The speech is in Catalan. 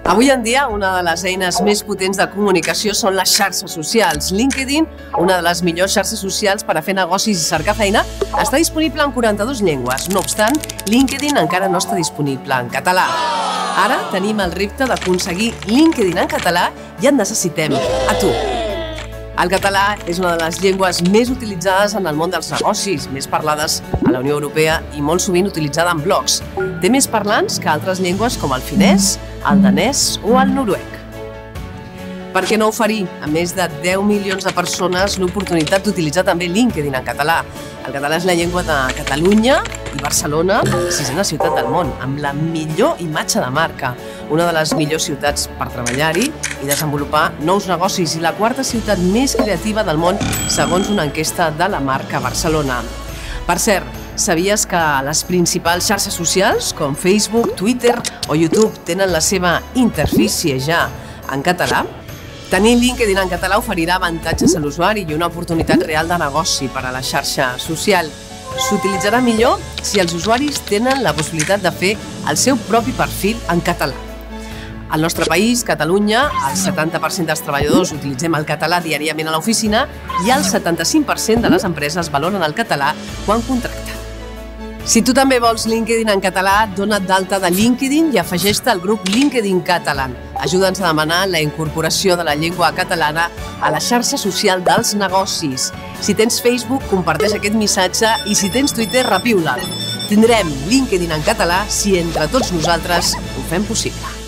Avui en dia, una de les eines més potents de comunicació són les xarxes socials. LinkedIn, una de les millors xarxes socials per a fer negocis i cercar feina, està disponible en 42 llengües. No obstant, LinkedIn encara no està disponible en català. Ara tenim el repte d'aconseguir LinkedIn en català i en necessitem a tu. El català és una de les llengües més utilitzades en el món dels negocis, més parlades a la Unió Europea i molt sovint utilitzada en blogs. Té més parlants que altres llengües com el finès, el danès o el noruec. Per què no oferir a més de 10 milions de persones l'oportunitat d'utilitzar també LinkedIn en català? El català és la llengua de Catalunya i Barcelona, la sisena ciutat del món, amb la millor imatge de marca, una de les millors ciutats per treballar-hi i desenvolupar nous negocis i la quarta ciutat més creativa del món segons una enquesta de la marca Barcelona. Per cert, sabies que les principals xarxes socials com Facebook, Twitter o YouTube tenen la seva interfície ja en català? Tenir LinkedIn en català oferirà avantatges a l'usuari i una oportunitat real de negoci per a la xarxa social. S'utilitzarà millor si els usuaris tenen la possibilitat de fer el seu propi perfil en català. Al nostre país, Catalunya, el 70% dels treballadors utilitzem el català diàriament a l'oficina i el 75% de les empreses valoren el català quan contracten. Si tu també vols LinkedIn en català, dona't d'alta de LinkedIn i afegeix-te al grup LinkedIn Catalan. Ajuda'ns a demanar la incorporació de la llengua catalana a la xarxa social dels negocis. Si tens Facebook, comparteix aquest missatge i si tens Twitter, repiula'l. Tindrem LinkedIn en català si entre tots nosaltres ho fem possible.